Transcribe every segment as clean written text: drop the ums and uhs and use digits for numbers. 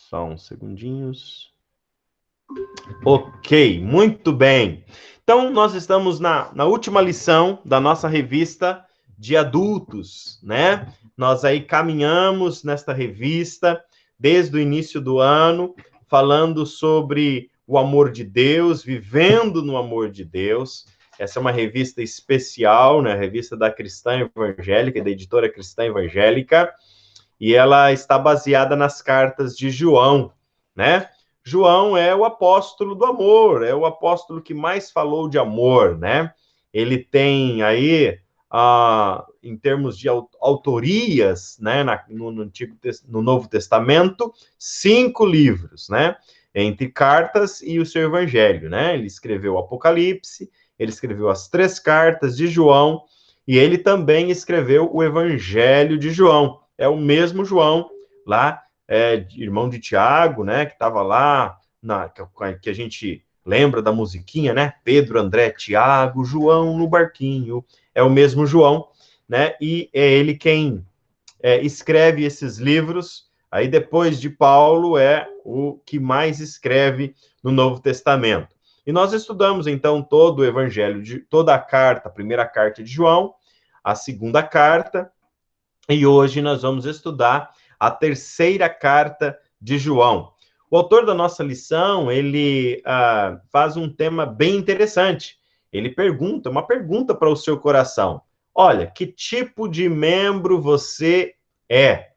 Só uns segundinhos. Ok, muito bem. Então, nós estamos na última lição da nossa revista de adultos, né? Nós aí caminhamos nesta revista desde o início do ano, falando sobre o amor de Deus, vivendo no amor de Deus. Essa é uma revista especial, né? A revista da Cristã Evangélica, da editora Cristã Evangélica, e ela está baseada nas cartas de João, né? João é o apóstolo do amor, é o apóstolo que mais falou de amor, né? Ele tem aí, em termos de autorias, né, no Novo Testamento, 5 livros, né? Entre cartas e o seu evangelho, né? Ele escreveu o Apocalipse, ele escreveu as 3 cartas de João, e ele também escreveu o Evangelho de João. É o mesmo João, lá, irmão de Tiago, né, que estava lá, que a gente lembra da musiquinha, né? Pedro, André, Tiago, João no barquinho. É o mesmo João, né? E é ele quem escreve esses livros. Aí, depois de Paulo, é o que mais escreve no Novo Testamento. E nós estudamos, então, todo o evangelho, toda a carta, a primeira carta de João, a segunda carta, e hoje nós vamos estudar a terceira carta de João. O autor da nossa lição, ele faz um tema bem interessante. Ele pergunta, uma pergunta para o seu coração. Olha, que tipo de membro você é?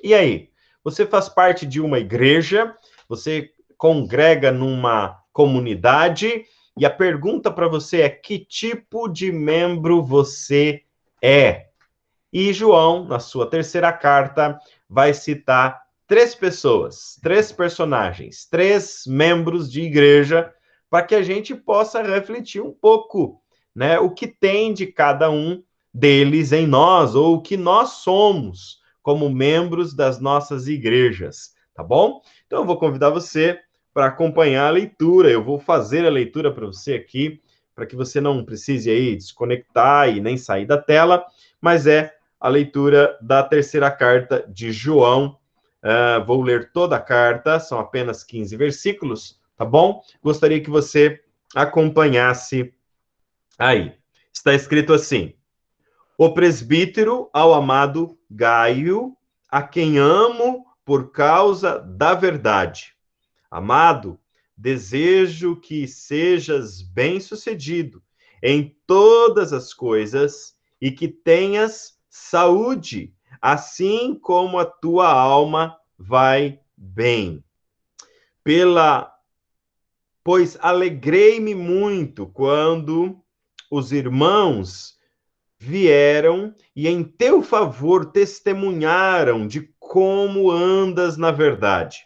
E aí? Você faz parte de uma igreja? Você congrega numa comunidade? E a pergunta para você é: que tipo de membro você é? E João, na sua terceira carta, vai citar 3 pessoas, 3 personagens, 3 membros de igreja, para que a gente possa refletir um pouco, né, o que tem de cada um deles em nós, ou o que nós somos como membros das nossas igrejas, tá bom? Então eu vou convidar você para acompanhar a leitura, eu vou fazer a leitura para você aqui, para que você não precise aí desconectar e nem sair da tela, mas a leitura da terceira carta de João. Vou ler toda a carta, são apenas 15 versículos, tá bom? Gostaria que você acompanhasse aí. Está escrito assim: o presbítero ao amado Gaio, a quem amo por causa da verdade. Amado, desejo que sejas bem-sucedido em todas as coisas e que tenhas saúde, assim como a tua alma vai bem. Pois alegrei-me muito quando os irmãos vieram e em teu favor testemunharam de como andas na verdade.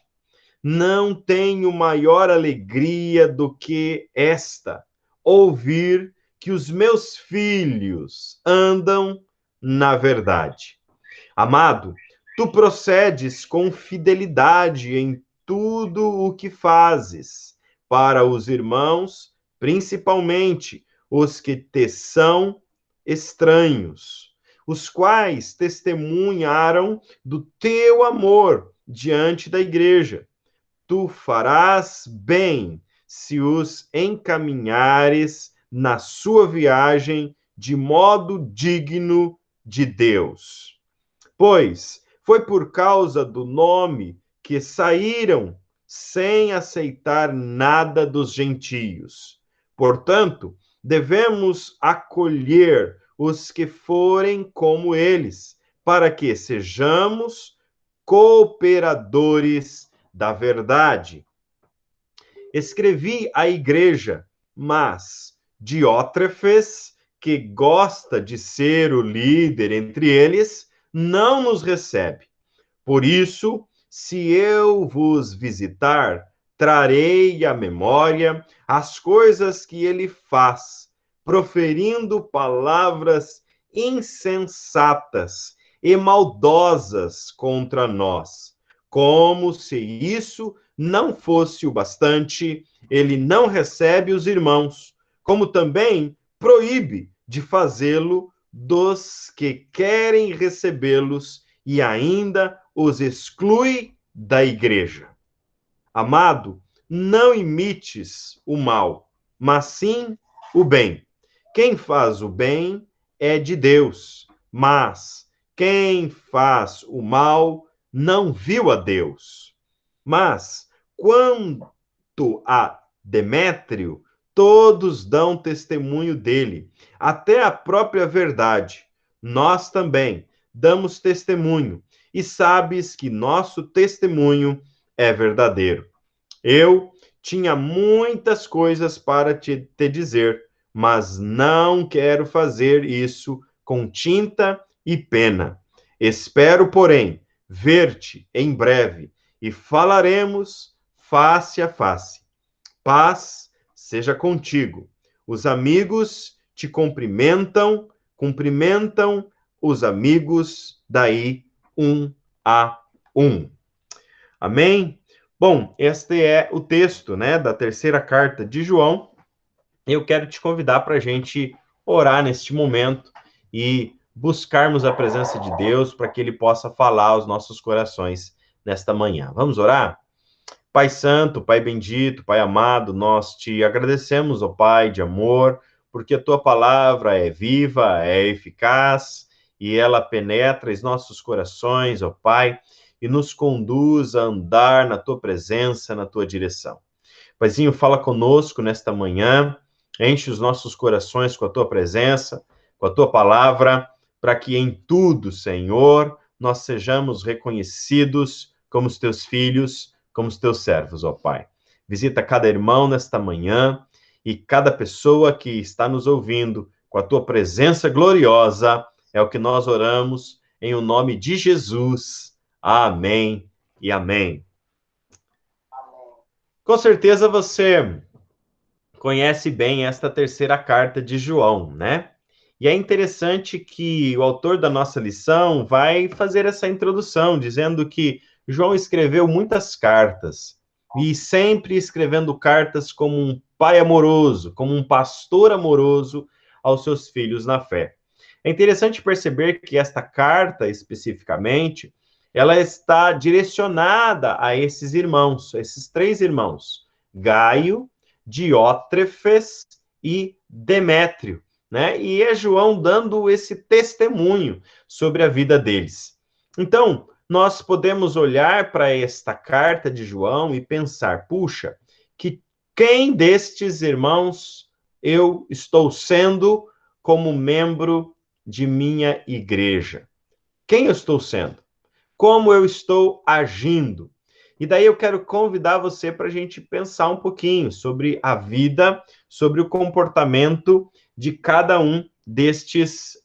Não tenho maior alegria do que esta, ouvir que os meus filhos andam na verdade. Amado, tu procedes com fidelidade em tudo o que fazes para os irmãos, principalmente os que te são estranhos, os quais testemunharam do teu amor diante da igreja. Tu farás bem se os encaminhares na sua viagem de modo digno de Deus. Pois foi por causa do nome que saíram sem aceitar nada dos gentios. Portanto, devemos acolher os que forem como eles, para que sejamos cooperadores da verdade. Escrevi à igreja, mas Diótrefes, que gosta de ser o líder entre eles, não nos recebe. Por isso, se eu vos visitar, trarei à memória as coisas que ele faz, proferindo palavras insensatas e maldosas contra nós. Como se isso não fosse o bastante, ele não recebe os irmãos, como também proíbe de fazê-lo dos que querem recebê-los e ainda os exclui da igreja. Amado, não imites o mal, mas sim o bem. Quem faz o bem é de Deus, mas quem faz o mal não viu a Deus. Mas, quanto a Demétrio, todos dão testemunho dele, até a própria verdade. Nós também damos testemunho, e sabes que nosso testemunho é verdadeiro. Eu tinha muitas coisas para te dizer, mas não quero fazer isso com tinta e pena. Espero, porém, ver-te em breve e falaremos face a face. Paz seja contigo. Os amigos te cumprimentam os amigos daí um a um. Amém? Bom, este é o texto, né, da terceira carta de João. Eu quero te convidar para a gente orar neste momento e buscarmos a presença de Deus para que Ele possa falar aos nossos corações nesta manhã. Vamos orar? Pai Santo, Pai bendito, Pai amado, nós te agradecemos, ó Pai de amor, porque a tua palavra é viva, é eficaz e ela penetra em nossos corações, ó Pai, e nos conduz a andar na tua presença, na tua direção. Paizinho, fala conosco nesta manhã, enche os nossos corações com a tua presença, com a tua palavra, para que em tudo, Senhor, nós sejamos reconhecidos como os teus filhos, como os teus servos, ó Pai. Visita cada irmão nesta manhã e cada pessoa que está nos ouvindo com a tua presença gloriosa, é o que nós oramos em o nome de Jesus. Amém e amém. Com certeza você conhece bem esta terceira carta de João, né? E é interessante que o autor da nossa lição vai fazer essa introdução, dizendo que João escreveu muitas cartas, e sempre escrevendo cartas como um pai amoroso, como um pastor amoroso aos seus filhos na fé. É interessante perceber que esta carta, especificamente, ela está direcionada a esses irmãos, a esses três irmãos, Gaio, Diótrefes e Demétrio, né? E é João dando esse testemunho sobre a vida deles. Então, nós podemos olhar para esta carta de João e pensar, puxa, que quem destes irmãos eu estou sendo como membro de minha igreja? Quem eu estou sendo? Como eu estou agindo? E daí eu quero convidar você para a gente pensar um pouquinho sobre a vida, sobre o comportamento de cada um destes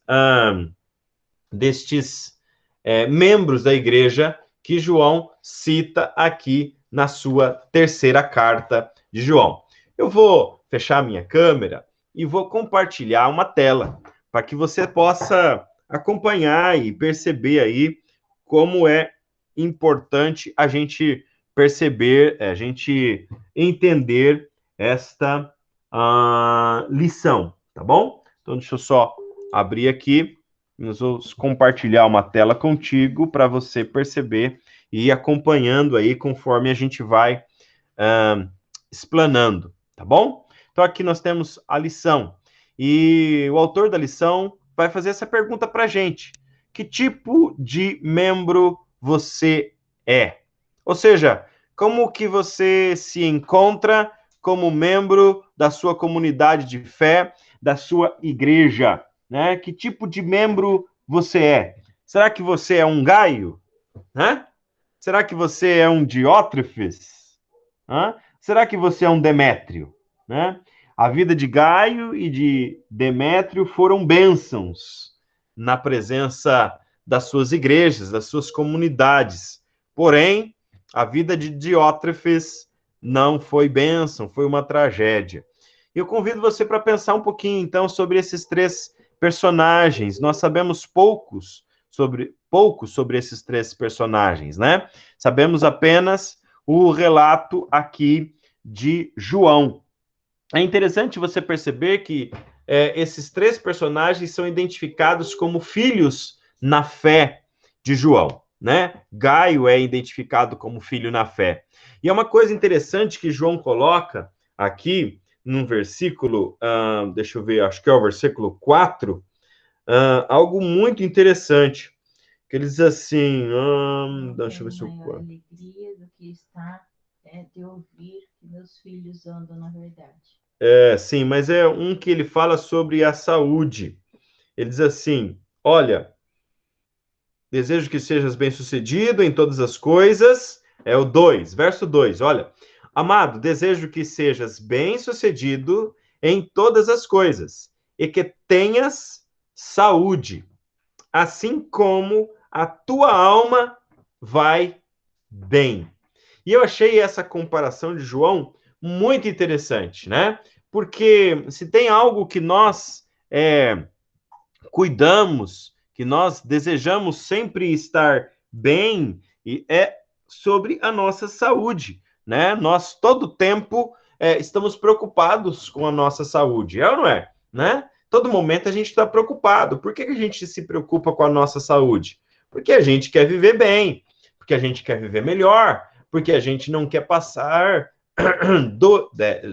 membros da igreja que João cita aqui na sua terceira carta de João. Eu vou fechar minha câmera e vou compartilhar uma tela para que você possa acompanhar e perceber aí como é importante a gente perceber, a gente entender esta lição, tá bom? Então, deixa eu só abrir aqui. Nós vamos compartilhar uma tela contigo para você perceber e ir acompanhando aí conforme a gente vai explanando, tá bom? Então, aqui nós temos a lição. E o autor da lição vai fazer essa pergunta para a gente. Que tipo de membro você é? Ou seja, como que você se encontra como membro da sua comunidade de fé, da sua igreja, né? Que tipo de membro você é? Será que você é um Gaio? Né? Será que você é um Diótrefes? Né? Será que você é um Demétrio? Né? A vida de Gaio e de Demétrio foram bênçãos na presença das suas igrejas, das suas comunidades. Porém, a vida de Diótrefes não foi bênção, foi uma tragédia. Eu convido você para pensar um pouquinho, então, sobre esses três personagens. Nós sabemos pouco sobre esses três personagens, né? Sabemos apenas o relato aqui de João. É interessante você perceber que esses três personagens são identificados como filhos na fé de João, né? Gaio é identificado como filho na fé. E é uma coisa interessante que João coloca aqui, num versículo, deixa eu ver, acho que é o versículo 4, algo muito interessante, que ele diz assim, deixa eu ver se eu... maior alegria do que está de ouvir que meus filhos andam na verdade. Sim, mas é um que ele fala sobre a saúde. Ele diz assim, olha, desejo que sejas bem-sucedido em todas as coisas. É o 2, verso 2. Olha, amado, desejo que sejas bem-sucedido em todas as coisas e que tenhas saúde, assim como a tua alma vai bem. E eu achei essa comparação de João muito interessante, né? Porque se tem algo que nós cuidamos, que nós desejamos sempre estar bem, e é sobre a nossa saúde, né? Nós todo tempo estamos preocupados com a nossa saúde, é ou não é? Né? Todo momento a gente está preocupado. Por que a gente se preocupa com a nossa saúde? Porque a gente quer viver bem, porque a gente quer viver melhor, porque a gente não quer passar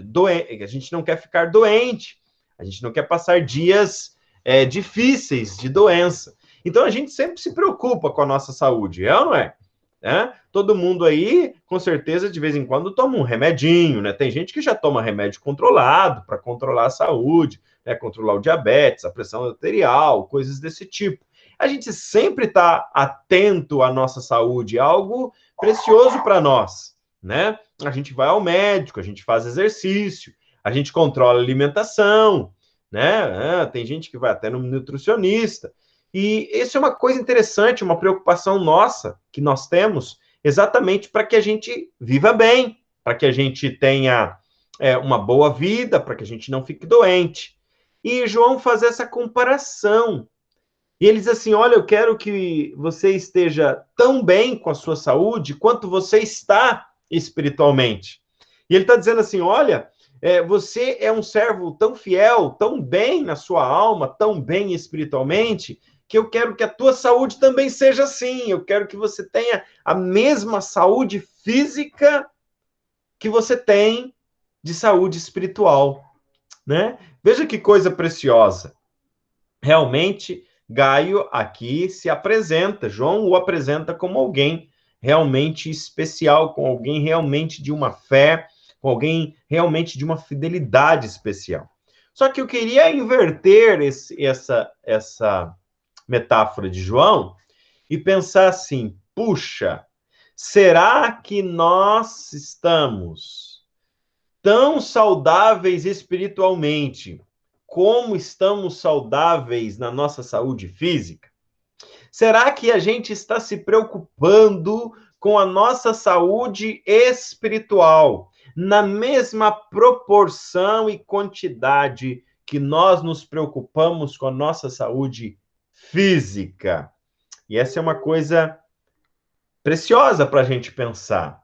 doente, a gente não quer ficar doente, a gente não quer passar dias difíceis de doença. Então a gente sempre se preocupa com a nossa saúde, é ou não é? Todo mundo aí, com certeza, de vez em quando toma um remedinho, né? Tem gente que já toma remédio controlado para controlar a saúde, né? Controlar o diabetes, a pressão arterial, coisas desse tipo. A gente sempre está atento à nossa saúde, é algo precioso para nós, né? A gente vai ao médico, a gente faz exercício, a gente controla a alimentação, né? Tem gente que vai até no nutricionista. E isso é uma coisa interessante, uma preocupação nossa que nós temos, exatamente para que a gente viva bem, para que a gente tenha uma boa vida, para que a gente não fique doente. E João faz essa comparação. E ele diz assim: olha, eu quero que você esteja tão bem com a sua saúde quanto você está espiritualmente. E ele está dizendo assim: olha, você é um servo tão fiel, tão bem na sua alma, tão bem espiritualmente, que eu quero que a tua saúde também seja assim. Eu quero que você tenha a mesma saúde física que você tem de saúde espiritual, né? Veja que coisa preciosa. Realmente, Gaio aqui se apresenta, João o apresenta como alguém realmente especial, com alguém realmente de uma fé, com alguém realmente de uma fidelidade especial. Só que eu queria inverter essa metáfora de João e pensar assim: puxa, será que nós estamos tão saudáveis espiritualmente como estamos saudáveis na nossa saúde física? Será que a gente está se preocupando com a nossa saúde espiritual na mesma proporção e quantidade que nós nos preocupamos com a nossa saúde física? E essa é uma coisa preciosa para a gente pensar,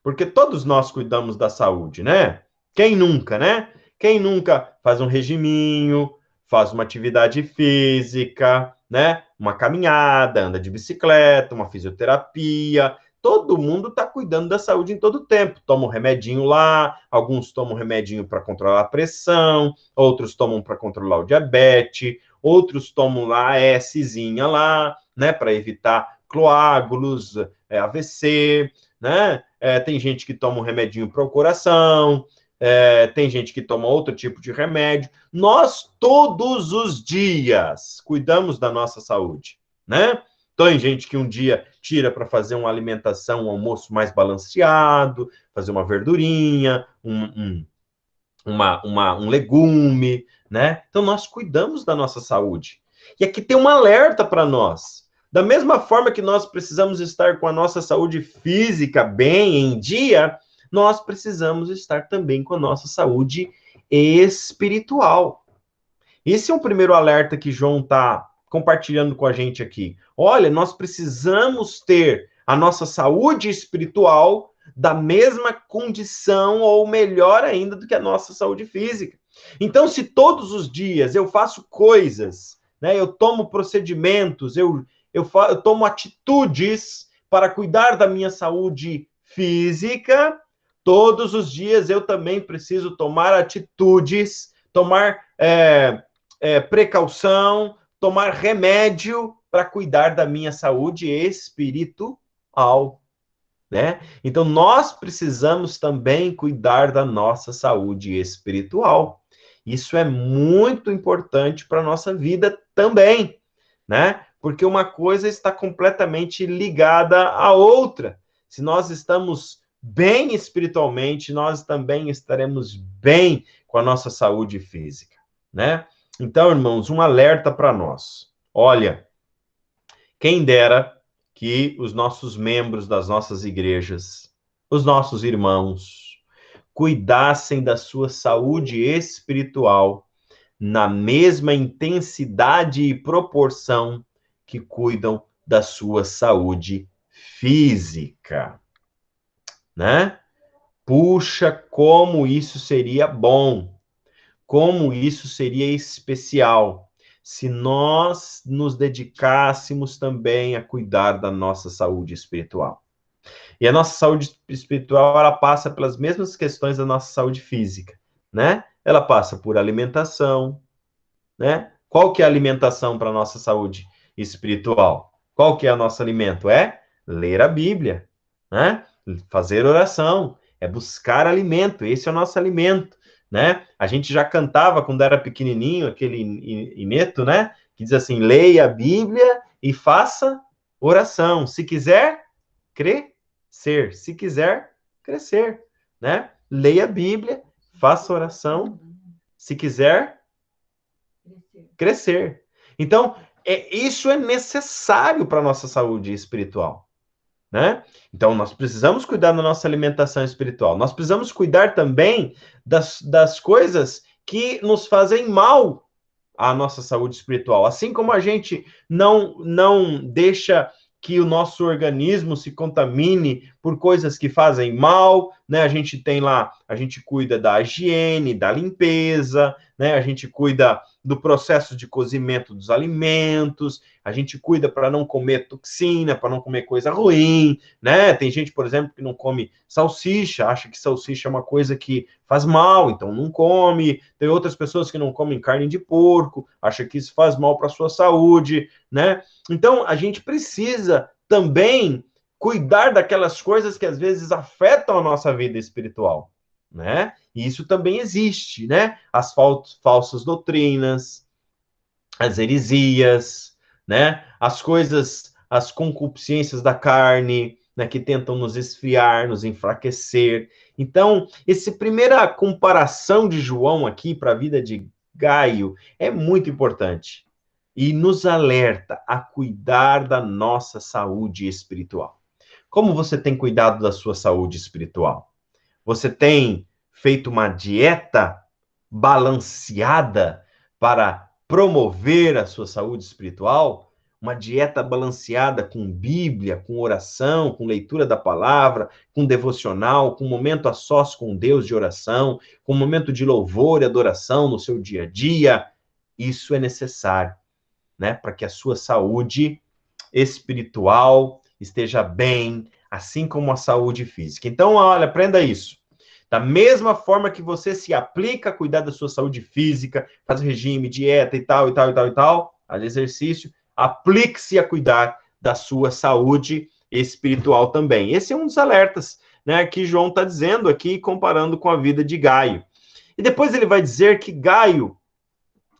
porque todos nós cuidamos da saúde, né? Quem nunca, né? Quem nunca faz um regiminho, faz uma atividade física, né? Uma caminhada, anda de bicicleta, uma fisioterapia. Todo mundo está cuidando da saúde em todo tempo. Toma um remedinho lá, alguns tomam um remedinho para controlar a pressão, outros tomam para controlar o diabetes, outros tomam lá a Szinha lá, né? Para evitar coágulos, AVC, né? Tem gente que toma um remedinho para o coração, tem gente que toma outro tipo de remédio. Nós, todos os dias, cuidamos da nossa saúde, né? Tem gente que um dia tira para fazer uma alimentação, um almoço mais balanceado, fazer uma verdurinha, um legume, né? Então, nós cuidamos da nossa saúde. E aqui tem um alerta para nós. Da mesma forma que nós precisamos estar com a nossa saúde física bem em dia, nós precisamos estar também com a nossa saúde espiritual. Esse é o primeiro alerta que João está compartilhando com a gente aqui. Olha, nós precisamos ter a nossa saúde espiritual da mesma condição ou melhor ainda do que a nossa saúde física. Então, se todos os dias eu faço coisas, né, eu tomo procedimentos, eu tomo atitudes para cuidar da minha saúde física, todos os dias eu também preciso tomar atitudes, tomar precaução, tomar remédio para cuidar da minha saúde espiritual, né? Então, nós precisamos também cuidar da nossa saúde espiritual. Isso é muito importante para a nossa vida também, né? Porque uma coisa está completamente ligada à outra. Se nós estamos bem espiritualmente, nós também estaremos bem com a nossa saúde física, né? Então, irmãos, um alerta para nós. Olha, quem dera que os nossos membros das nossas igrejas, os nossos irmãos, cuidassem da sua saúde espiritual na mesma intensidade e proporção que cuidam da sua saúde física, né? Puxa, como isso seria bom, como isso seria especial, se nós nos dedicássemos também a cuidar da nossa saúde espiritual. E a nossa saúde espiritual, ela passa pelas mesmas questões da nossa saúde física, né? Ela passa por alimentação, né? Qual que é a alimentação para a nossa saúde espiritual? Qual que é o nosso alimento? É ler a Bíblia, né? Fazer oração, é buscar alimento, esse é o nosso alimento, né? A gente já cantava quando era pequenininho, aquele ineto, né? Que diz assim, leia a Bíblia e faça oração. Se quiser, crescer. Se quiser, crescer, né? Leia a Bíblia, faça oração. Se quiser, crescer. Então, isso é necessário para a nossa saúde espiritual, né? Então, nós precisamos cuidar da nossa alimentação espiritual. Nós precisamos cuidar também das coisas que nos fazem mal à nossa saúde espiritual. Assim como a gente não deixa que o nosso organismo se contamine por coisas que fazem mal, né? A gente tem lá, a gente cuida da higiene, da limpeza, né? A gente cuida do processo de cozimento dos alimentos, a gente cuida para não comer toxina, para não comer coisa ruim, né? Tem gente, por exemplo, que não come salsicha, acha que salsicha é uma coisa que faz mal, então não come. Tem outras pessoas que não comem carne de porco, acha que isso faz mal para a sua saúde, né? Então, a gente precisa também cuidar daquelas coisas que às vezes afetam a nossa vida espiritual, né? E isso também existe, né? As falsas doutrinas, as heresias, né? As coisas, as concupiscências da carne, né? Que tentam nos esfriar, nos enfraquecer. Então, essa primeira comparação de João aqui para a vida de Gaio é muito importante e nos alerta a cuidar da nossa saúde espiritual. Como você tem cuidado da sua saúde espiritual? Você tem feito uma dieta balanceada para promover a sua saúde espiritual? Uma dieta balanceada com Bíblia, com oração, com leitura da palavra, com devocional, com momento a sós com Deus de oração, com momento de louvor e adoração no seu dia a dia. Isso é necessário, né, para que a sua saúde espiritual esteja bem, assim como a saúde física. Então, olha, aprenda isso. Da mesma forma que você se aplica a cuidar da sua saúde física, faz regime, dieta e tal, faz exercício, aplique-se a cuidar da sua saúde espiritual também. Esse é um dos alertas, né, que João está dizendo aqui, comparando com a vida de Gaio. E depois ele vai dizer que Gaio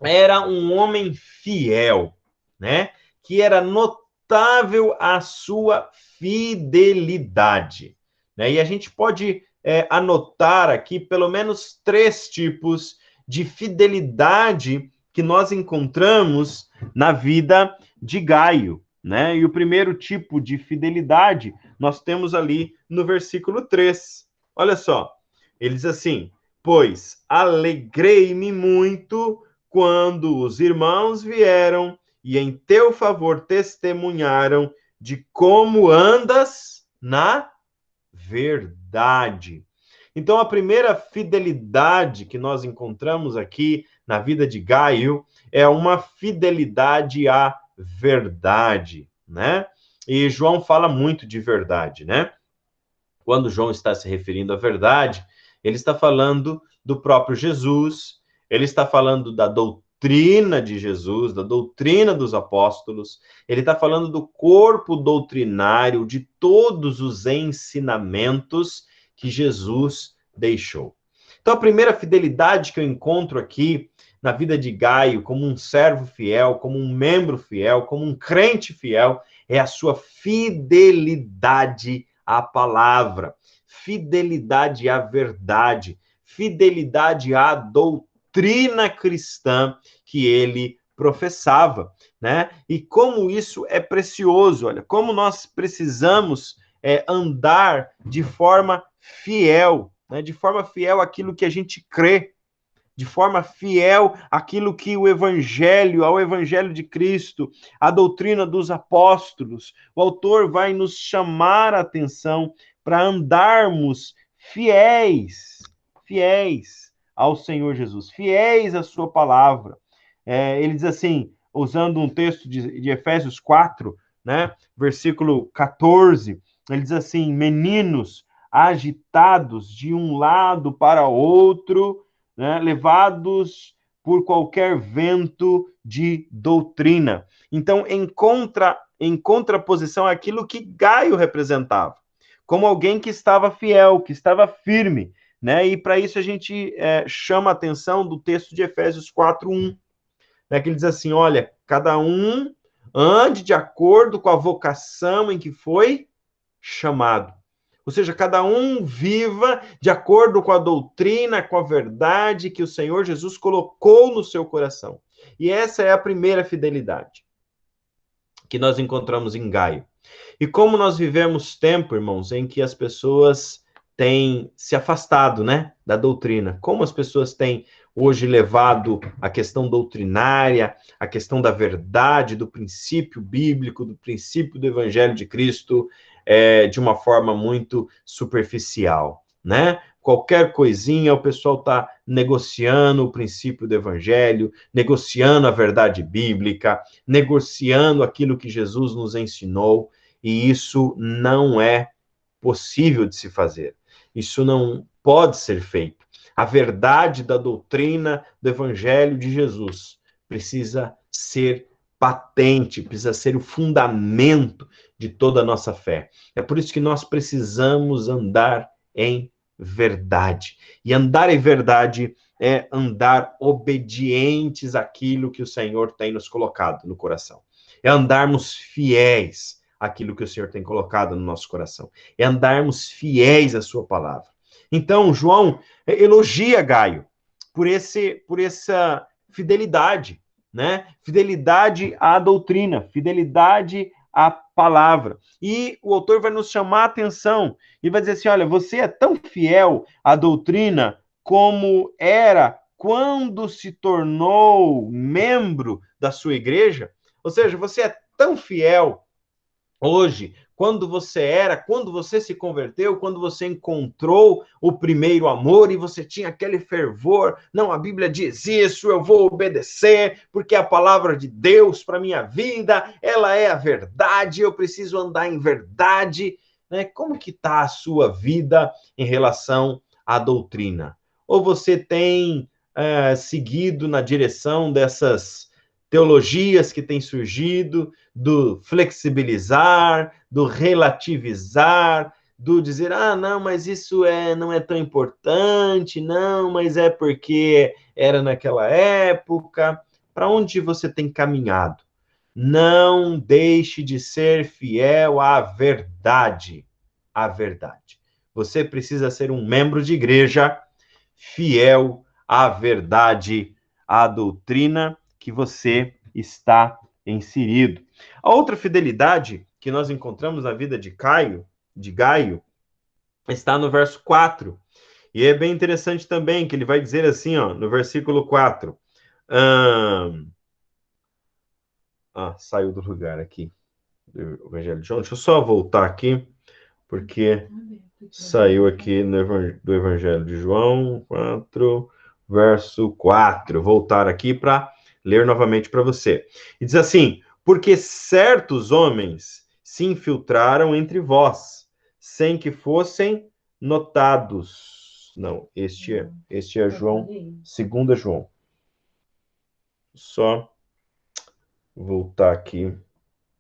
era um homem fiel, né, que era notável a sua fidelidade, né? E a gente pode anotar aqui pelo menos 3 tipos de fidelidade que nós encontramos na vida de Gaio, né? E o primeiro tipo de fidelidade nós temos ali no versículo 3. Olha só, ele diz assim: pois alegrei-me muito quando os irmãos vieram e em teu favor testemunharam de como andas na verdade. Então, a primeira fidelidade que nós encontramos aqui na vida de Gaio é uma fidelidade à verdade, né? E João fala muito de verdade, né? Quando João está se referindo à verdade, ele está falando do próprio Jesus, ele está falando da doutrina de Jesus, da doutrina dos apóstolos, ele está falando do corpo doutrinário de todos os ensinamentos que Jesus deixou. Então, a primeira fidelidade que eu encontro aqui na vida de Gaio, como um servo fiel, como um membro fiel, como um crente fiel, é a sua fidelidade à palavra, fidelidade à verdade, fidelidade à doutrina cristã que ele professava, né? E como isso é precioso, olha, como nós precisamos andar de forma fiel, né? De forma fiel àquilo que a gente crê, de forma fiel àquilo que ao Evangelho de Cristo, a doutrina dos apóstolos. O autor vai nos chamar a atenção para andarmos fiéis ao Senhor Jesus, fiéis à sua palavra. Ele diz assim, usando um texto de Efésios 4, né, versículo 14, ele diz assim, meninos agitados de um lado para outro, né, levados por qualquer vento de doutrina. Então, em contraposição àquilo que Gaio representava, como alguém que estava fiel, que estava firme, né? E para isso a gente chama a atenção do texto de Efésios 4:1, né, que ele diz assim, olha, cada um ande de acordo com a vocação em que foi chamado. Ou seja, cada um viva de acordo com a doutrina, com a verdade que o Senhor Jesus colocou no seu coração. E essa é a primeira fidelidade que nós encontramos em Gaio. E como nós vivemos tempo, irmãos, em que as pessoas têm se afastado, né, da doutrina. Como as pessoas têm hoje levado a questão doutrinária, a questão da verdade, do princípio bíblico, do princípio do Evangelho de Cristo, de uma forma muito superficial, né? Qualquer coisinha, o pessoal está negociando o princípio do Evangelho, negociando a verdade bíblica, negociando aquilo que Jesus nos ensinou, e isso não é possível de se fazer. Isso não pode ser feito. A verdade da doutrina do Evangelho de Jesus precisa ser patente, precisa ser o fundamento de toda a nossa fé. É por isso que nós precisamos andar em verdade. E andar em verdade é andar obedientes àquilo que o Senhor tem nos colocado no coração. É andarmos fiéis àquilo que o Senhor tem colocado no nosso coração. É andarmos fiéis à sua palavra. Então, João elogia Gaio por essa fidelidade, né? Fidelidade à doutrina, fidelidade à palavra. E o autor vai nos chamar a atenção e vai dizer assim, olha, você é tão fiel à doutrina como era quando se tornou membro da sua igreja. Ou seja, você é tão fiel hoje, quando você se converteu, quando você encontrou o primeiro amor e você tinha aquele fervor, não, a Bíblia diz isso, eu vou obedecer, porque a palavra de Deus para minha vida, ela é a verdade, eu preciso andar em verdade, né? Como que está a sua vida em relação à doutrina? Ou você tem seguido na direção dessas teologias que têm surgido, do flexibilizar, do relativizar, do dizer, não, mas isso não é tão importante, não, mas é porque era naquela época. Para onde você tem caminhado? Não deixe de ser fiel à verdade. À verdade. Você precisa ser um membro de igreja fiel à verdade, à doutrina que você está inserido. A outra fidelidade que nós encontramos na vida de Gaio, está no verso 4. E é bem interessante também que ele vai dizer assim, ó, no versículo 4. Saiu do lugar aqui. Do Evangelho de João. Deixa eu só voltar aqui, porque saiu aqui do Evangelho de João 4, verso 4. Voltar aqui para ler novamente para você. E diz assim, porque certos homens se infiltraram entre vós, sem que fossem notados. Não, este é João, 2 João. Só voltar aqui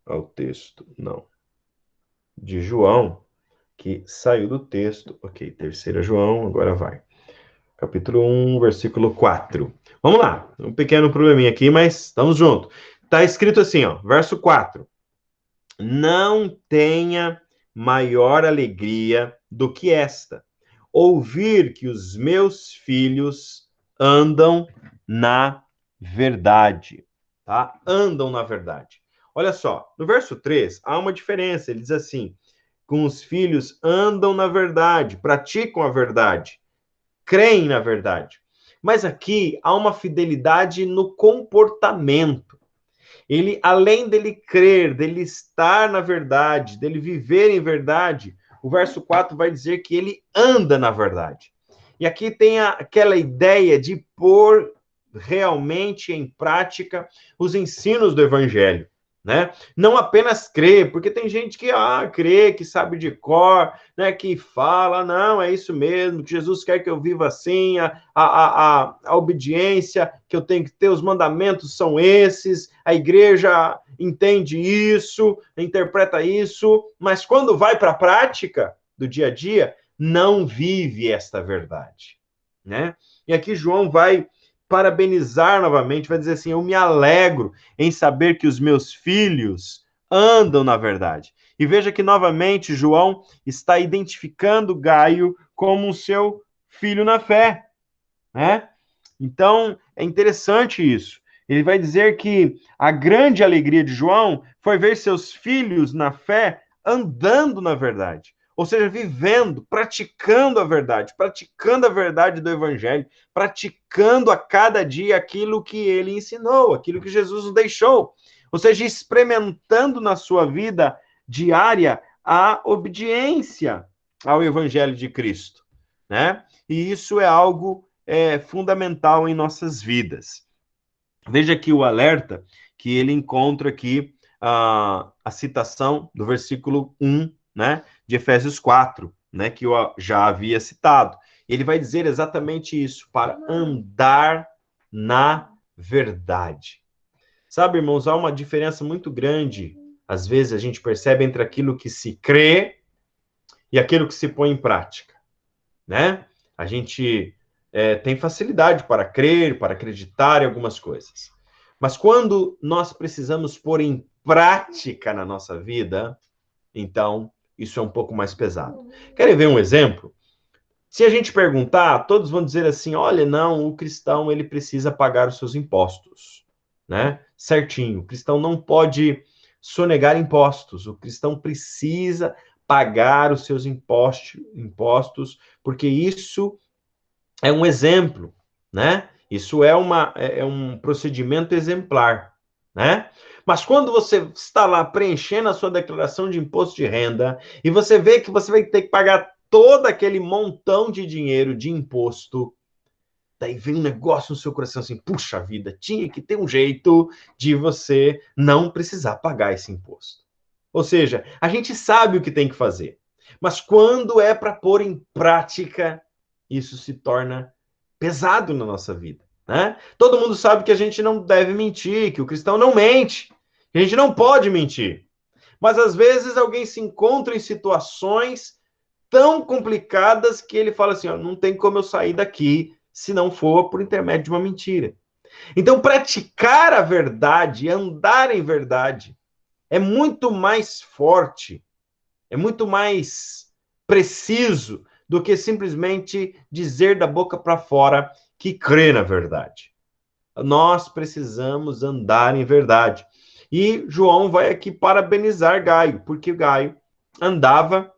ao texto. Não. De João, que saiu do texto. Ok, 3 João, agora vai. Capítulo 1, versículo 4. Vamos lá, um pequeno probleminha aqui, mas estamos juntos. Está escrito assim, ó, verso 4. Não tenha maior alegria do que esta, ouvir que os meus filhos andam na verdade, tá? Andam na verdade. Olha só, no verso 3, há uma diferença, ele diz assim, com os filhos andam na verdade, praticam a verdade, creem na verdade. Mas aqui há uma fidelidade no comportamento. Ele, além dele crer, dele estar na verdade, dele viver em verdade, o verso 4 vai dizer que ele anda na verdade. E aqui tem aquela ideia de pôr realmente em prática os ensinos do evangelho, né? Não apenas crer, porque tem gente que crê, que sabe de cor, né, que fala, não, é isso mesmo, que Jesus quer que eu viva assim, a obediência que eu tenho que ter, os mandamentos são esses, a igreja entende isso, interpreta isso, mas quando vai para a prática do dia a dia, não vive esta verdade, né? E aqui João vai parabenizar novamente, vai dizer assim, eu me alegro em saber que os meus filhos andam na verdade. E veja que novamente João está identificando Gaio como o seu filho na fé, né? Então, é interessante isso. Ele vai dizer que a grande alegria de João foi ver seus filhos na fé andando na verdade. Ou seja, vivendo, praticando a verdade do evangelho, praticando a cada dia aquilo que ele ensinou, aquilo que Jesus nos deixou. Ou seja, experimentando na sua vida diária a obediência ao evangelho de Cristo, né? E isso é algo fundamental em nossas vidas. Veja aqui o alerta que ele encontra aqui a citação do versículo 1, né, de Efésios 4, né, que eu já havia citado. Ele vai dizer exatamente isso, para andar na verdade. Sabe, irmãos, há uma diferença muito grande, às vezes a gente percebe entre aquilo que se crê e aquilo que se põe em prática, né? A gente tem facilidade para crer, para acreditar em algumas coisas. Mas quando nós precisamos pôr em prática na nossa vida, então isso é um pouco mais pesado. Querem ver um exemplo? Se a gente perguntar, todos vão dizer assim, olha, não, o cristão ele precisa pagar os seus impostos, né? Certinho, o cristão não pode sonegar impostos, o cristão precisa pagar os seus impostos, porque isso é um exemplo, né? Isso é um procedimento exemplar, né? Mas quando você está lá preenchendo a sua declaração de imposto de renda e você vê que você vai ter que pagar todo aquele montão de dinheiro de imposto, daí vem um negócio no seu coração assim, puxa vida, tinha que ter um jeito de você não precisar pagar esse imposto. Ou seja, a gente sabe o que tem que fazer, mas quando é para pôr em prática, isso se torna pesado na nossa vida, né? Todo mundo sabe que a gente não deve mentir, que o cristão não mente, que a gente não pode mentir. Mas às vezes alguém se encontra em situações tão complicadas que ele fala assim, ó, não tem como eu sair daqui se não for por intermédio de uma mentira. Então, praticar a verdade, andar em verdade, é muito mais forte, é muito mais preciso do que simplesmente dizer da boca para fora que crê na verdade. Nós precisamos andar em verdade. E João vai aqui parabenizar Gaio, porque Gaio andava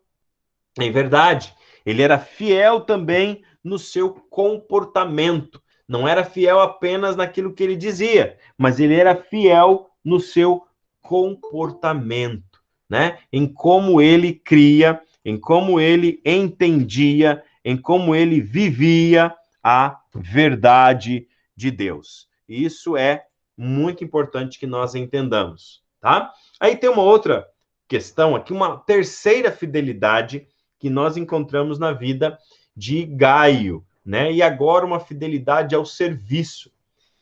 em verdade. Ele era fiel também no seu comportamento. Não era fiel apenas naquilo que ele dizia, mas ele era fiel no seu comportamento, né? Em como ele cria, em como ele entendia, em como ele vivia a verdade de Deus. E isso é muito importante que nós entendamos, tá? tá? Aí tem uma outra questão aqui, uma terceira fidelidade que nós encontramos na vida de Gaio, né? E agora uma fidelidade ao serviço.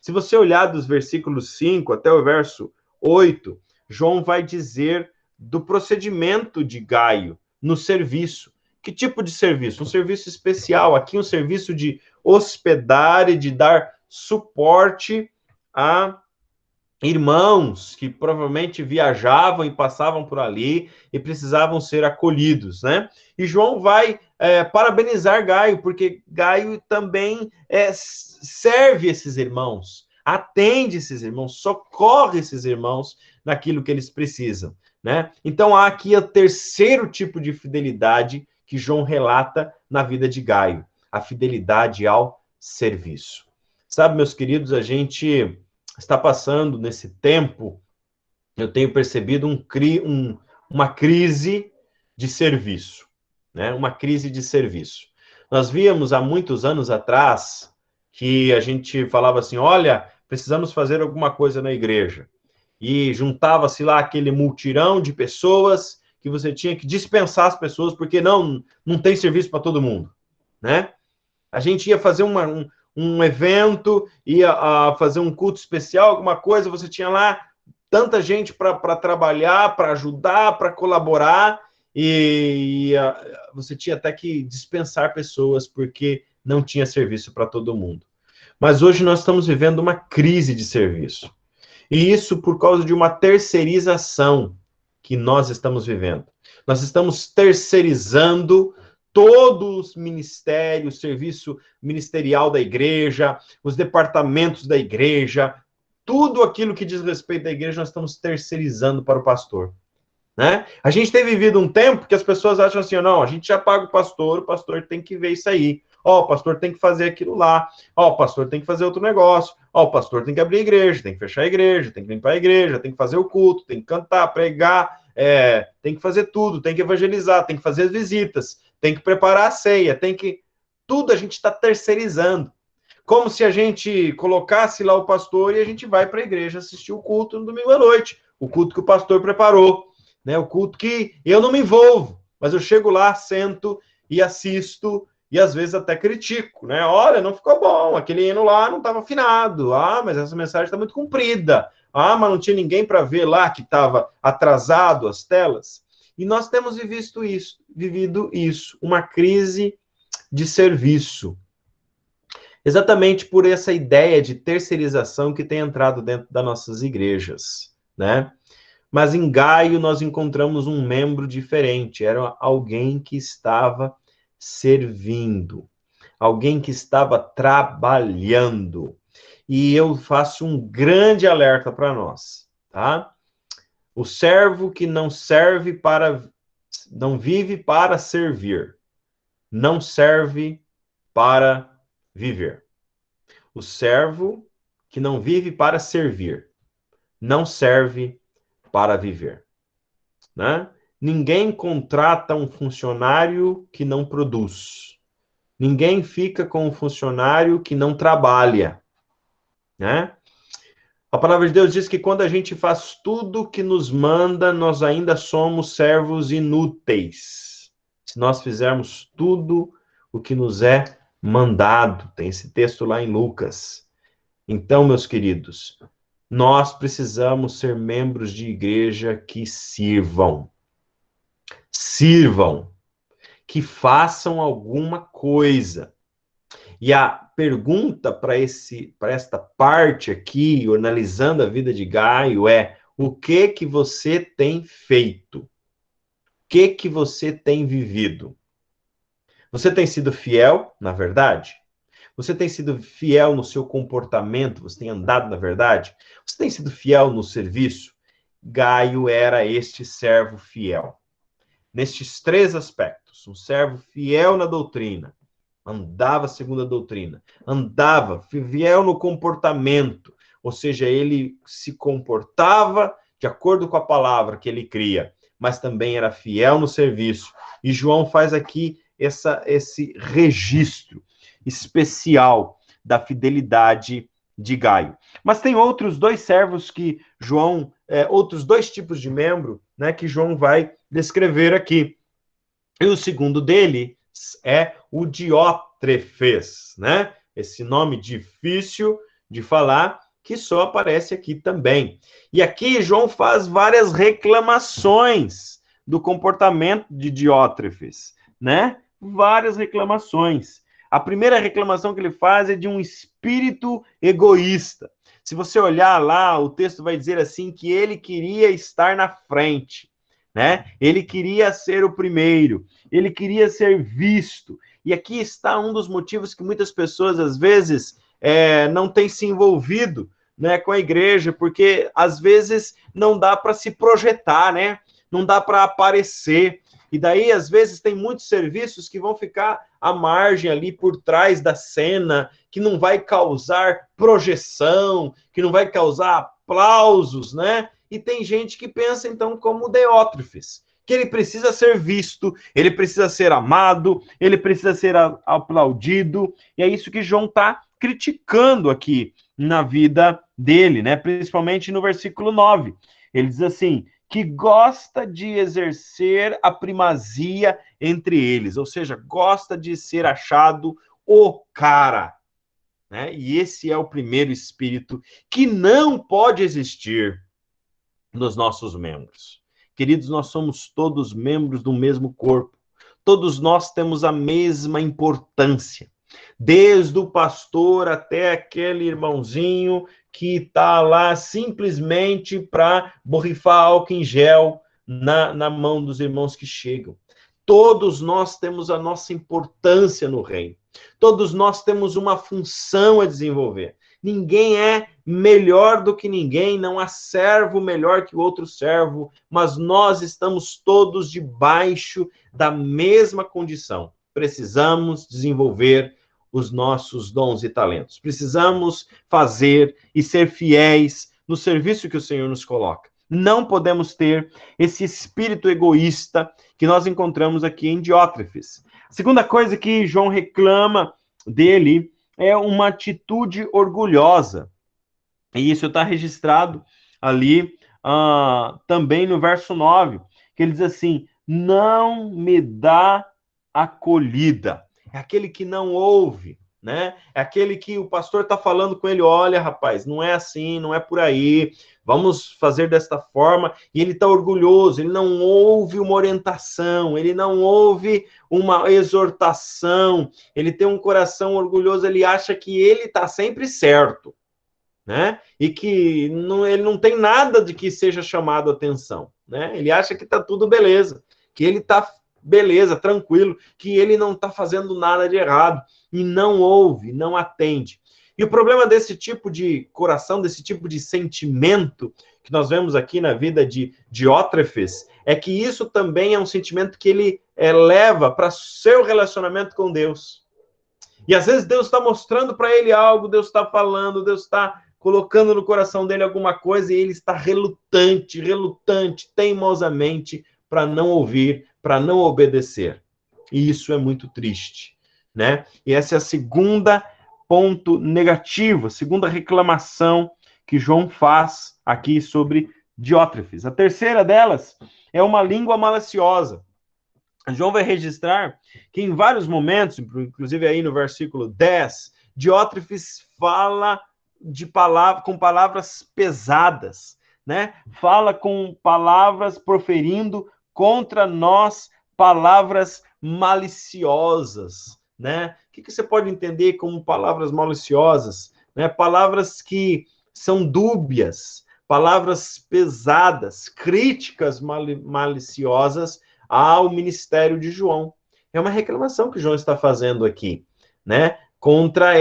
Se você olhar dos versículos 5 até o verso 8, João vai dizer do procedimento de Gaio no serviço. Que tipo de serviço? Um serviço especial, aqui um serviço de hospedar e de dar suporte a irmãos que provavelmente viajavam e passavam por ali e precisavam ser acolhidos, né? E João vai parabenizar Gaio, porque Gaio também serve esses irmãos, atende esses irmãos, socorre esses irmãos naquilo que eles precisam, né? Então há aqui o terceiro tipo de fidelidade que João relata na vida de Gaio, a fidelidade ao serviço. Sabe, meus queridos, a gente está passando nesse tempo, eu tenho percebido uma crise de serviço, né? Uma crise de serviço. Nós víamos há muitos anos atrás que a gente falava assim, olha, precisamos fazer alguma coisa na igreja. E juntava-se lá aquele multirão de pessoas que você tinha que dispensar as pessoas porque não tem serviço para todo mundo, né? A gente ia fazer um evento, ia fazer um culto especial, alguma coisa, você tinha lá tanta gente para trabalhar, para ajudar, para colaborar, e você tinha até que dispensar pessoas, porque não tinha serviço para todo mundo. Mas hoje nós estamos vivendo uma crise de serviço. E isso por causa de uma terceirização que nós estamos vivendo. Nós estamos terceirizando todos os ministérios, serviço ministerial da igreja, os departamentos da igreja, tudo aquilo que diz respeito à igreja, nós estamos terceirizando para o pastor, né? A gente tem vivido um tempo que as pessoas acham assim, não, a gente já paga o pastor tem que ver isso aí. Ó, o pastor tem que fazer aquilo lá. Ó, o pastor tem que fazer outro negócio. Ó, o pastor tem que abrir a igreja, tem que fechar a igreja, tem que limpar a igreja, tem que fazer o culto, tem que cantar, pregar, tem que fazer tudo, tem que evangelizar, tem que fazer as visitas, tem que preparar a ceia, tem que... Tudo a gente está terceirizando. Como se a gente colocasse lá o pastor e a gente vai para a igreja assistir o culto no domingo à noite. O culto que o pastor preparou, né? O culto que eu não me envolvo, mas eu chego lá, sento e assisto e às vezes até critico, né? Olha, não ficou bom, aquele hino lá não estava afinado. Ah, mas essa mensagem está muito comprida. Ah, mas não tinha ninguém para ver lá que estava atrasado as telas. E nós temos vivido isso, uma crise de serviço. Exatamente por essa ideia de terceirização que tem entrado dentro das nossas igrejas, né? Mas em Gaio nós encontramos um membro diferente, era alguém que estava servindo, alguém que estava trabalhando. E eu faço um grande alerta para nós, tá? O servo que não vive para servir, não serve para viver. O servo que não vive para servir, não serve para viver, né? Ninguém contrata um funcionário que não produz. Ninguém fica com um funcionário que não trabalha, né? A palavra de Deus diz que quando a gente faz tudo que nos manda, nós ainda somos servos inúteis. Se nós fizermos tudo o que nos é mandado. Tem esse texto lá em Lucas. Então, meus queridos, nós precisamos ser membros de igreja que sirvam. Sirvam. Que façam alguma coisa. E a pergunta para esta parte aqui, analisando a vida de Gaio, é: o que você tem feito? O que você tem vivido? Você tem sido fiel, na verdade? Você tem sido fiel no seu comportamento? Você tem andado na verdade? Você tem sido fiel no serviço? Gaio era este servo fiel. Nestes três aspectos, um servo fiel na doutrina, andava segundo a doutrina, andava fiel no comportamento, ou seja, ele se comportava de acordo com a palavra que ele cria, mas também era fiel no serviço. E João faz aqui esse registro especial da fidelidade de Gaio. Mas tem outros dois servos que João outros dois tipos de membro, né, que João vai descrever aqui. E o segundo dele é o Diótrefes, né? Esse nome difícil de falar, que só aparece aqui também. E aqui João faz várias reclamações do comportamento de Diótrefes, né? Várias reclamações. A primeira reclamação que ele faz é de um espírito egoísta. Se você olhar lá, o texto vai dizer assim que ele queria estar na frente, né? Ele queria ser o primeiro, ele queria ser visto. E aqui está um dos motivos que muitas pessoas, às vezes, não têm se envolvido, né, com a igreja, porque, às vezes, não dá para se projetar, né? Não dá para aparecer. E daí, às vezes, tem muitos serviços que vão ficar à margem ali, por trás da cena, que não vai causar projeção, que não vai causar aplausos, né? E tem gente que pensa, então, como Diótrefes, que ele precisa ser visto, ele precisa ser amado, ele precisa ser aplaudido, e é isso que João está criticando aqui na vida dele, né? Principalmente no versículo 9. Ele diz assim, que gosta de exercer a primazia entre eles, ou seja, gosta de ser achado o cara, né? E esse é o primeiro espírito que não pode existir nos nossos membros. Queridos, nós somos todos membros do mesmo corpo. Todos nós temos a mesma importância. Desde o pastor até aquele irmãozinho que está lá simplesmente para borrifar álcool em gel na mão dos irmãos que chegam. Todos nós temos a nossa importância no reino. Todos nós temos uma função a desenvolver. Ninguém é melhor do que ninguém, não há servo melhor que o outro servo, mas nós estamos todos debaixo da mesma condição. Precisamos desenvolver os nossos dons e talentos. Precisamos fazer e ser fiéis no serviço que o Senhor nos coloca. Não podemos ter esse espírito egoísta que nós encontramos aqui em Diótrefes. A segunda coisa que João reclama dele é uma atitude orgulhosa. E isso está registrado ali também no verso 9, que ele diz assim, não me dá acolhida. É aquele que não ouve, né? É aquele que o pastor está falando com ele, olha, rapaz, não é assim, não é por aí, vamos fazer desta forma, e ele está orgulhoso, ele não ouve uma orientação, ele não ouve uma exortação, ele tem um coração orgulhoso, ele acha que ele está sempre certo, né? E que ele não tem nada de que seja chamado a atenção, né? Ele acha que está tudo beleza, que ele está beleza, tranquilo, que ele não está fazendo nada de errado, e não ouve, não atende. E o problema desse tipo de coração, desse tipo de sentimento que nós vemos aqui na vida de Diótrefes, é que isso também é um sentimento que ele leva para seu relacionamento com Deus. E às vezes Deus está mostrando para ele algo, Deus está falando, Deus está colocando no coração dele alguma coisa e ele está relutante, teimosamente, para não ouvir, para não obedecer. E isso é muito triste, né? E essa é a segunda ponto negativo, a segunda reclamação que João faz aqui sobre Diótrefes. A terceira delas é uma língua maliciosa. João vai registrar que em vários momentos, inclusive aí no versículo 10, Diótrefes fala com palavras pesadas, né? Fala com palavras proferindo contra nós, palavras maliciosas, né? O que você pode entender como palavras maliciosas? Né? Palavras que são dúbias, palavras pesadas, críticas maliciosas ao ministério de João. É uma reclamação que João está fazendo aqui, né? Contra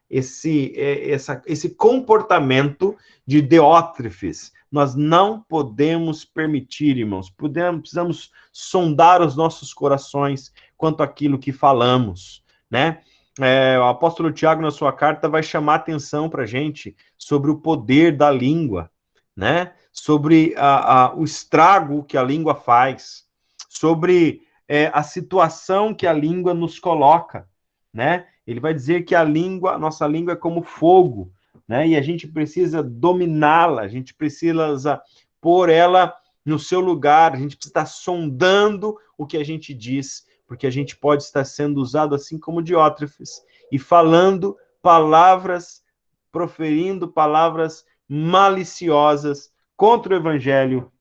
esse comportamento de Diótrefes. Nós não podemos permitir, irmãos, precisamos sondar os nossos corações quanto àquilo que falamos, né? O apóstolo Tiago, na sua carta, vai chamar atenção para a gente sobre o poder da língua, né? Sobre o estrago que a língua faz, sobre a situação que a língua nos coloca, né? Ele vai dizer que nossa língua é como fogo, né? E a gente precisa dominá-la, a gente precisa pôr ela no seu lugar, a gente precisa estar sondando o que a gente diz, porque a gente pode estar sendo usado assim como Diótrefes, e falando palavras, proferindo palavras maliciosas contra o evangelho,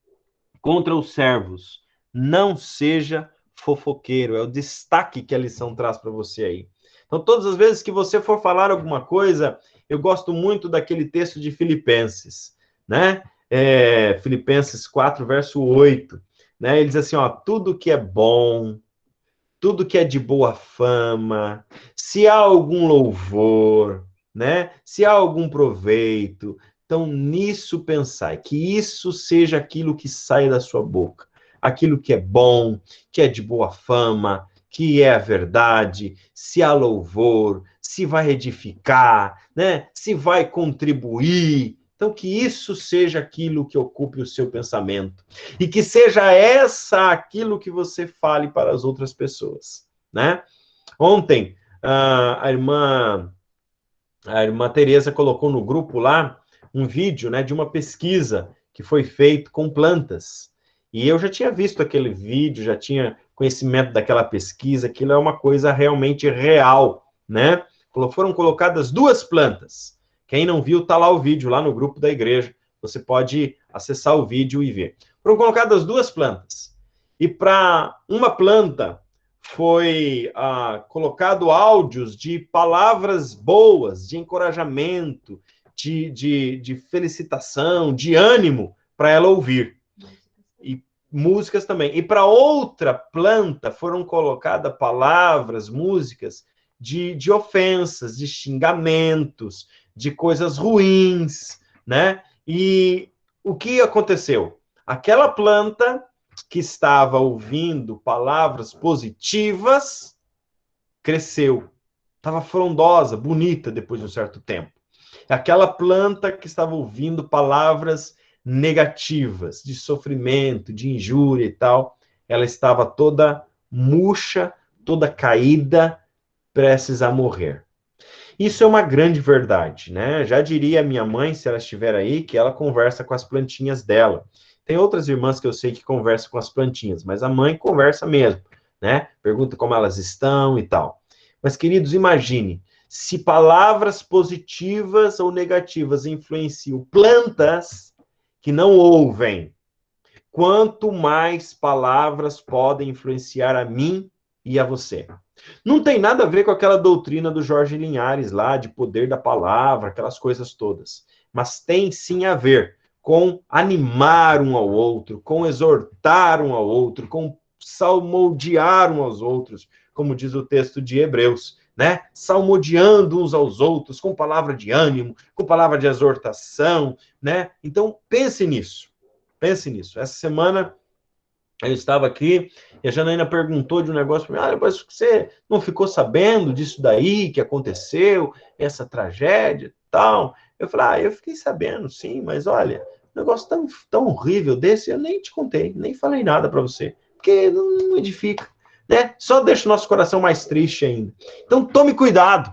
contra os servos. Não seja fofoqueiro, é o destaque que a lição traz para você aí. Então, todas as vezes que você for falar alguma coisa, eu gosto muito daquele texto de Filipenses, né? Filipenses 4, verso 8, né? Ele diz assim, ó, tudo que é bom, tudo que é de boa fama, se há algum louvor, né? Se há algum proveito, então nisso pensai, que isso seja aquilo que sai da sua boca, aquilo que é bom, que é de boa fama, que é a verdade, se há louvor, se vai edificar, né? Se vai contribuir. Então, que isso seja aquilo que ocupe o seu pensamento. E que seja essa aquilo que você fale para as outras pessoas, né? Ontem, a irmã Tereza colocou no grupo lá um vídeo, né, de uma pesquisa que foi feita com plantas. E eu já tinha visto aquele vídeo, já tinha conhecimento daquela pesquisa, aquilo é uma coisa realmente real, né? Foram colocadas 2 plantas. Quem não viu, tá lá o vídeo, lá no grupo da igreja. Você pode acessar o vídeo e ver. Foram colocadas 2 plantas. E para uma planta foi colocado áudios de palavras boas, de encorajamento, de felicitação, de ânimo para ela ouvir. E músicas também. E para outra planta foram colocadas palavras, músicas de ofensas, de xingamentos, de coisas ruins, né? E o que aconteceu? Aquela planta que estava ouvindo palavras positivas cresceu. Estava frondosa, bonita depois de um certo tempo. Aquela planta que estava ouvindo palavras negativas, de sofrimento, de injúria e tal, ela estava toda murcha, toda caída, prestes a morrer. Isso é uma grande verdade, né? Já diria a minha mãe, se ela estiver aí, que ela conversa com as plantinhas dela. Tem outras irmãs que eu sei que conversam com as plantinhas, mas a mãe conversa mesmo, né? Pergunta como elas estão e tal. Mas, queridos, imagine, se palavras positivas ou negativas influenciam plantas que não ouvem, quanto mais palavras podem influenciar a mim e a você. Não tem nada a ver com aquela doutrina do Jorge Linhares lá, de poder da palavra, aquelas coisas todas. Mas tem sim a ver com animar um ao outro, com exortar um ao outro, com salmodiar uns aos outros, como diz o texto de Hebreus, né? Salmodiando uns aos outros, com palavra de ânimo, com palavra de exortação, né? Então, pense nisso. Pense nisso. Essa semana eu estava aqui e a Janaína perguntou de um negócio para mim, mas você não ficou sabendo disso daí que aconteceu, essa tragédia e tal? Eu falei, eu fiquei sabendo, sim, mas olha, um negócio tão horrível desse, eu nem te contei, nem falei nada para você, porque não edifica, né? Só deixa o nosso coração mais triste ainda. Então tome cuidado,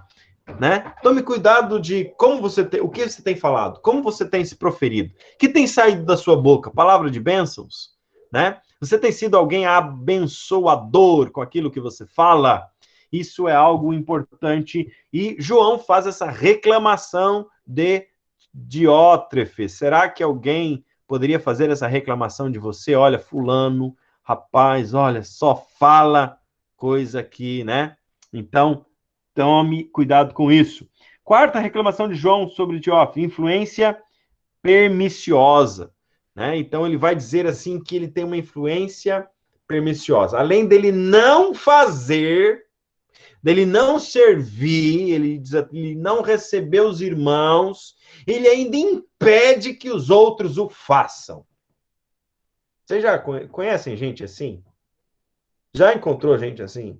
né? Tome cuidado de como você tem, o que você tem falado, como você tem se proferido, que tem saído da sua boca, palavra de bênçãos, né? Você tem sido alguém abençoador com aquilo que você fala? Isso é algo importante. E João faz essa reclamação de Diótrefes. Será que alguém poderia fazer essa reclamação de você? Olha, fulano, rapaz, olha, só fala coisa aqui, né? Então, tome cuidado com isso. Quarta reclamação de João sobre Diótrefes, influência perniciosa, né? Então ele vai dizer assim que ele tem uma influência perniciosa. Além dele não fazer, dele não servir, ele não receber os irmãos, ele ainda impede que os outros o façam. Vocês já conhecem gente assim? Já encontrou gente assim?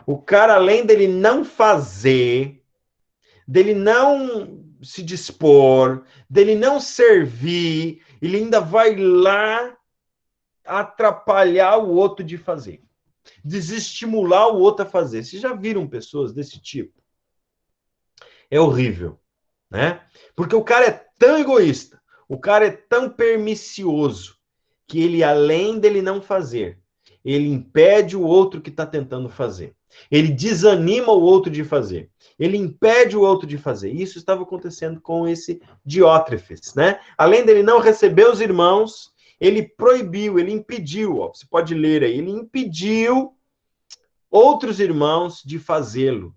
O cara, além dele não fazer, dele não se dispor, dele não servir, ele ainda vai lá atrapalhar o outro de fazer, desestimular o outro a fazer. Vocês já viram pessoas desse tipo? É horrível. né? Porque o cara é tão egoísta, o cara é tão pernicioso, que ele, além dele não fazer, ele impede o outro que está tentando fazer. Ele desanima o outro de fazer. Ele impede o outro de fazer. Isso estava acontecendo com esse Diótrefes, né? Além dele não receber os irmãos, ele proibiu, ele impediu, ó, você pode ler aí, ele impediu outros irmãos de fazê-lo,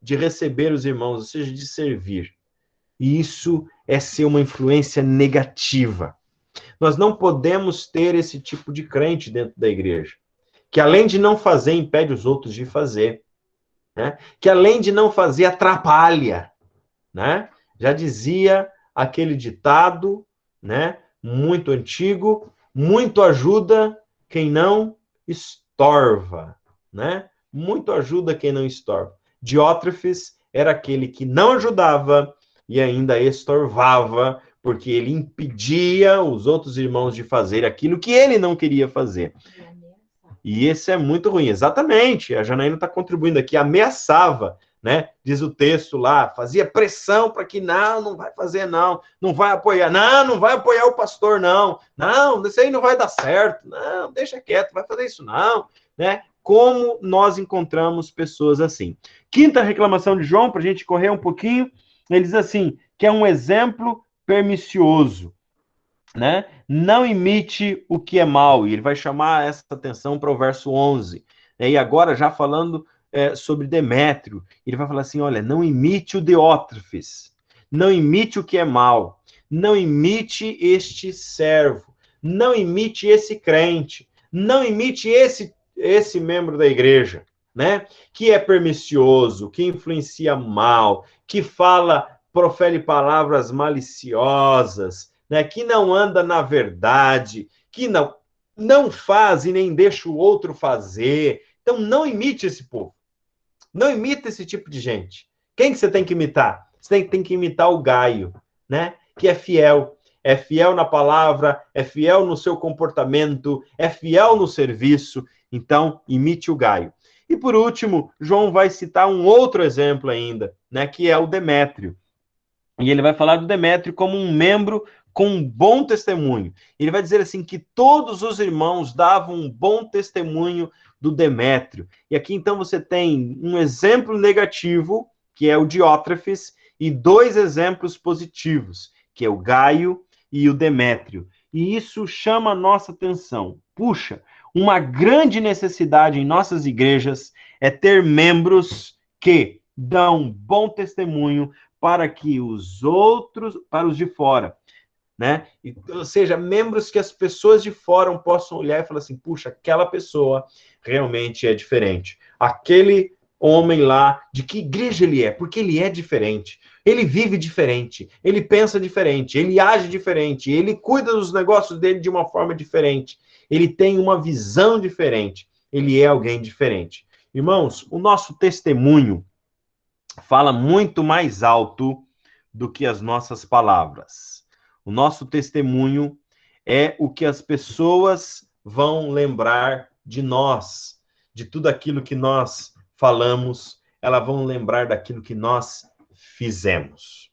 de receber os irmãos, ou seja, de servir. E isso é ser uma influência negativa. Nós não podemos ter esse tipo de crente dentro da igreja, que além de não fazer, impede os outros de fazer, né? Que além de não fazer, atrapalha, né? Já dizia aquele ditado, né? Muito antigo, muito ajuda quem não estorva, né? Muito ajuda quem não estorva. Diótrefes era aquele que não ajudava e ainda estorvava, porque ele impedia os outros irmãos de fazer aquilo que ele não queria fazer. E esse é muito ruim, exatamente. A Janaína está contribuindo aqui, ameaçava, né? Diz o texto lá, fazia pressão para que não vai fazer, não vai apoiar, não vai apoiar o pastor, não, isso aí não vai dar certo, não, deixa quieto, vai fazer isso não, né? Como nós encontramos pessoas assim. Quinta reclamação de João, para a gente correr um pouquinho, ele diz assim, que é um exemplo pernicioso, né? Não imite o que é mal. E ele vai chamar essa atenção para o verso 11. Né? E agora, já falando sobre Demétrio, ele vai falar assim, olha, não imite o Diótrefes, não imite o que é mal, não imite este servo, não imite esse crente, não imite esse membro da igreja, né? Que é pernicioso, que influencia mal, que profere palavras maliciosas, né, que não anda na verdade, que não faz e nem deixa o outro fazer. Então, não imite esse povo. Não imita esse tipo de gente. Quem que você tem que imitar? Você tem que imitar o Gaio, né? Que é fiel. É fiel na palavra, é fiel no seu comportamento, é fiel no serviço. Então, imite o Gaio. E por último, João vai citar um outro exemplo ainda, né? Que é o Demétrio. E ele vai falar do Demétrio como um membro com um bom testemunho. Ele vai dizer assim que todos os irmãos davam um bom testemunho do Demétrio. E aqui então você tem um exemplo negativo, que é o Diótrefes, e dois exemplos positivos, que é o Gaio e o Demétrio. E isso chama a nossa atenção. Puxa, uma grande necessidade em nossas igrejas é ter membros que dão bom testemunho para que os outros, para os de fora, né? Ou seja, membros que as pessoas de fora possam olhar e falar assim, puxa, aquela pessoa realmente é diferente. Aquele homem lá, de que igreja ele é? Porque ele é diferente. Ele vive diferente, ele pensa diferente, ele age diferente, ele cuida dos negócios dele de uma forma diferente. Ele tem uma visão diferente. Ele é alguém diferente. Irmãos, o nosso testemunho fala muito mais alto do que as nossas palavras. O nosso testemunho é o que as pessoas vão lembrar de nós, de tudo aquilo que nós falamos, elas vão lembrar daquilo que nós fizemos,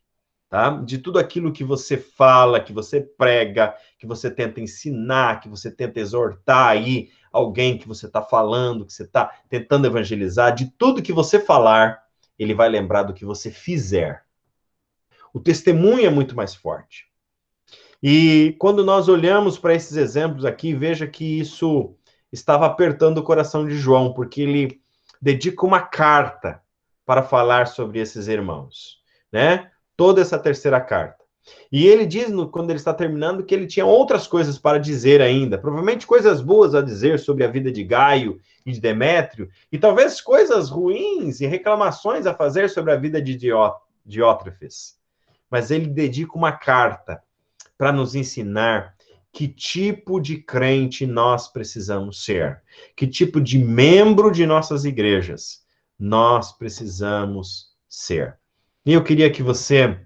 tá? De tudo aquilo que você fala, que você prega, que você tenta ensinar, que você tenta exortar aí alguém que você está falando, que você está tentando evangelizar, de tudo que você falar, ele vai lembrar do que você fizer. O testemunho é muito mais forte. E quando nós olhamos para esses exemplos aqui, veja que isso estava apertando o coração de João, porque ele dedica uma carta para falar sobre esses irmãos, né? Toda essa terceira carta. E ele diz, quando ele está terminando, que ele tinha outras coisas para dizer ainda, provavelmente coisas boas a dizer sobre a vida de Gaio e de Demétrio, e talvez coisas ruins e reclamações a fazer sobre a vida de Diótrefes. Mas ele dedica uma carta para nos ensinar que tipo de crente nós precisamos ser, que tipo de membro de nossas igrejas nós precisamos ser. E eu queria que você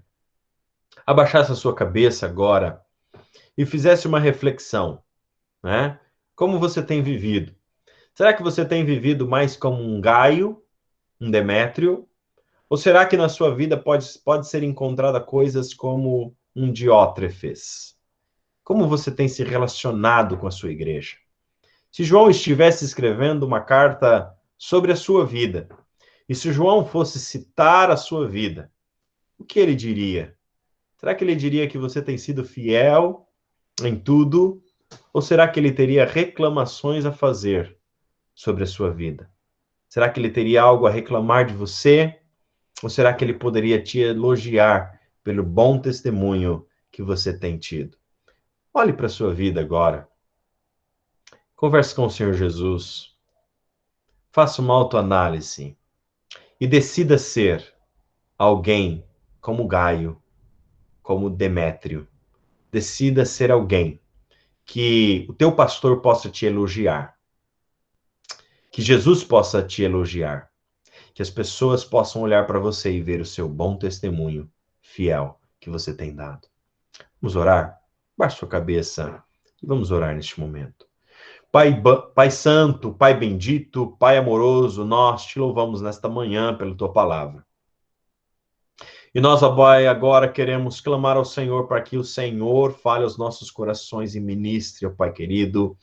abaixasse a sua cabeça agora e fizesse uma reflexão, né? Como você tem vivido? Será que você tem vivido mais como um Gaio, um Demétrio? Ou será que na sua vida pode ser encontrada coisas como um Diótrefes? Como você tem se relacionado com a sua igreja? Se João estivesse escrevendo uma carta sobre a sua vida, e se João fosse citar a sua vida, o que ele diria? Será que ele diria que você tem sido fiel em tudo? Ou será que ele teria reclamações a fazer sobre a sua vida? Será que ele teria algo a reclamar de você? Ou será que ele poderia te elogiar pelo bom testemunho que você tem tido? Olhe para a sua vida agora. Converse com o Senhor Jesus. Faça uma autoanálise e decida ser alguém como Gaio, como Demétrio. Decida ser alguém que o teu pastor possa te elogiar, que Jesus possa te elogiar, que as pessoas possam olhar para você e ver o seu bom testemunho fiel que você tem dado. Vamos orar? Baixe sua cabeça e vamos orar neste momento. Pai Santo, Pai bendito, Pai amoroso, nós te louvamos nesta manhã pela tua palavra. E nós, ó Pai, agora queremos clamar ao Senhor para que o Senhor fale aos nossos corações e ministre, ó Pai querido,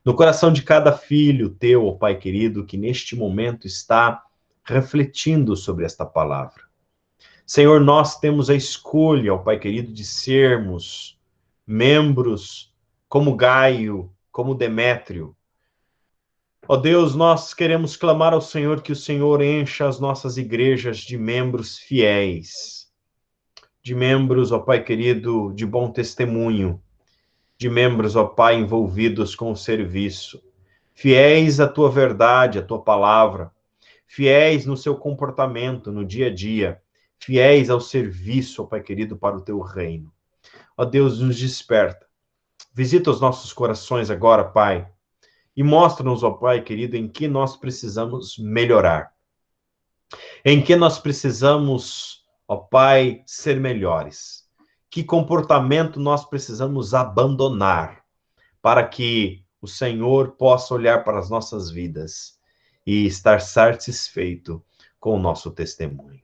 no coração de cada filho teu, ó Pai querido, que neste momento está refletindo sobre esta palavra. Senhor, nós temos a escolha, ó Pai querido, de sermos membros como Gaio, como Demétrio. Ó Deus, nós queremos clamar ao Senhor que o Senhor encha as nossas igrejas de membros fiéis, de membros, ó Pai querido, de bom testemunho, de membros, ó Pai, envolvidos com o serviço, fiéis à tua verdade, à tua palavra, fiéis no seu comportamento, no dia a dia, fiéis ao serviço, ó Pai querido, para o teu reino. Ó Deus, nos desperta. Visita os nossos corações agora, Pai, e mostra-nos, ó Pai querido, em que nós precisamos melhorar, em que nós precisamos, ó Pai, ser melhores, que comportamento nós precisamos abandonar para que o Senhor possa olhar para as nossas vidas e estar satisfeito com o nosso testemunho.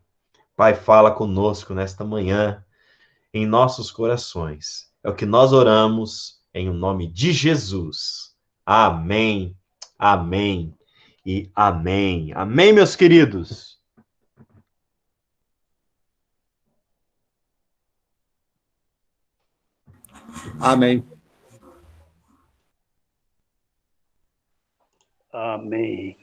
Pai, fala conosco nesta manhã, em nossos corações. É o que nós oramos em o nome de Jesus. Amém, amém e amém. Amém, meus queridos. Amém. Amém.